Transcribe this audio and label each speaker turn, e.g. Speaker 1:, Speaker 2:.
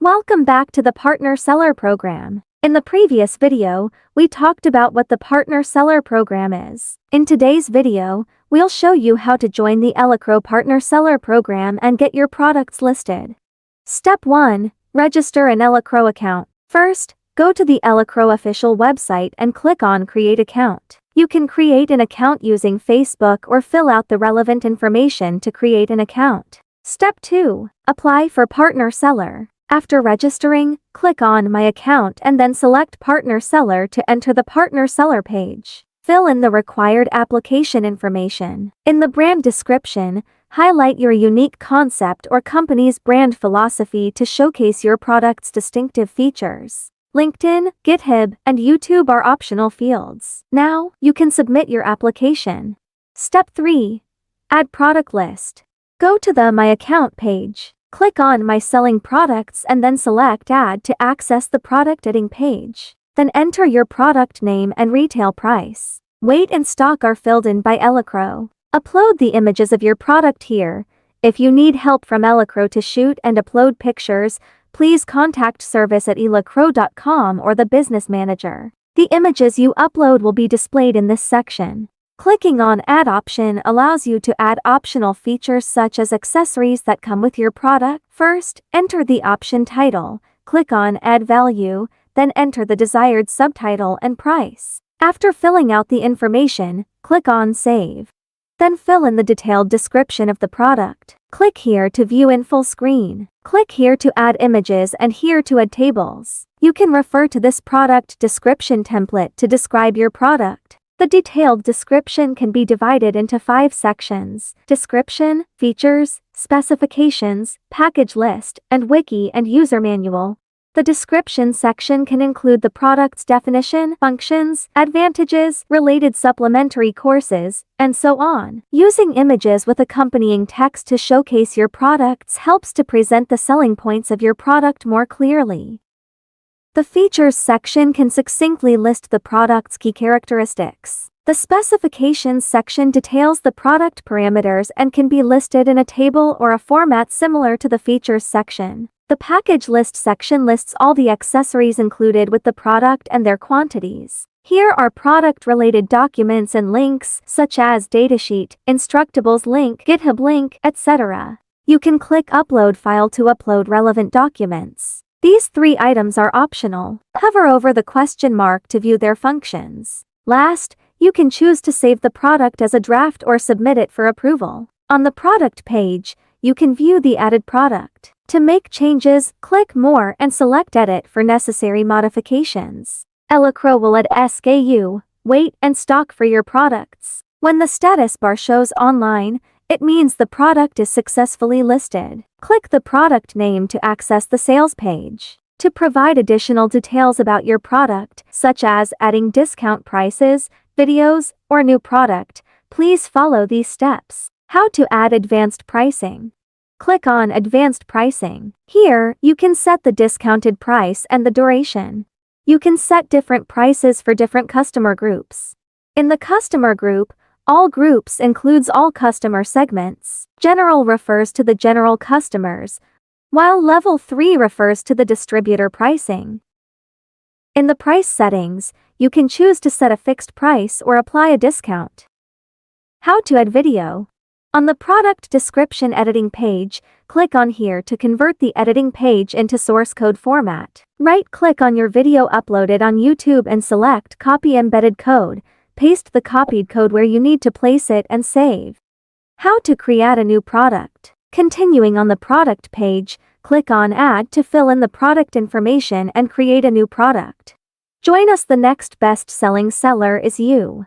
Speaker 1: Welcome back to the Partner Seller program. In the previous video, we talked about what the Partner Seller program is. In today's video, we'll show you how to join the Elecrow Partner Seller program and get your products listed. Step 1. Register an Elecrow account. First, go to the Elecrow official website and click on Create Account. You can create an account using Facebook or fill out the relevant information to create an account. Step 2. Apply for Partner Seller. After registering, click on My Account and then select Partner Seller to enter the Partner Seller page. Fill in the required application information. In the brand description, highlight your unique concept or company's brand philosophy to showcase your product's distinctive features. LinkedIn, GitHub, and YouTube are optional fields. Now, you can submit your application. Step 3. Add product list. Go to the My Account page. Click on My Selling Products and then select Add to access the product adding page. Then enter your product name and retail price. Weight and stock are filled in by Elecrow. Upload the images of your product here. If you need help from Elecrow to shoot and upload pictures, please contact service@elecrow.com or the business manager. The images you upload will be displayed in this section. Clicking on Add option allows you to add optional features such as accessories that come with your product. First, enter the option title, click on Add Value, then enter the desired subtitle and price. After filling out the information, click on Save. Then fill in the detailed description of the product. Click here to view in full screen. Click here to add images and here to add tables. You can refer to this product description template to describe your product. The detailed description can be divided into 5 sections: description, features, specifications, package list, and wiki and user manual. The description section can include the product's definition, functions, advantages, related supplementary courses, and so on. Using images with accompanying text to showcase your products helps to present the selling points of your product more clearly. The features section can succinctly list the product's key characteristics. The specifications section details the product parameters and can be listed in a table or a format similar to the features section. The package list section lists all the accessories included with the product and their quantities. Here are product-related documents and links such as datasheet, instructables link, GitHub link, etc. You can click Upload File to upload relevant documents. These 3 items are optional. Hover over the question mark to view their functions. Last, you can choose to save the product as a draft or submit it for approval. On the product page, you can view the added product. To make changes, click More and select Edit for necessary modifications. Elecrow will add SKU, weight, and stock for your products. When the status bar shows online, it means the product is successfully listed. Click the product name to access the sales page. To provide additional details about your product, such as adding discount prices, videos, or new product, please follow these steps. How to add advanced pricing. Click on Advanced Pricing. Here, you can set the discounted price and the duration. You can set different prices for different customer groups. In the customer group, All Groups includes all customer segments. General refers to the general customers, while Level 3 refers to the distributor pricing. In the price settings, you can choose to set a fixed price or apply a discount. How to add video. On the product description editing page, click on here to convert the editing page into source code format. Right-click on your video uploaded on YouTube and select Copy Embedded Code. Paste the copied code where you need to place it and save. How to create a new product. Continuing on the product page, click on Add to fill in the product information and create a new product. Join us. The next best-selling seller is you.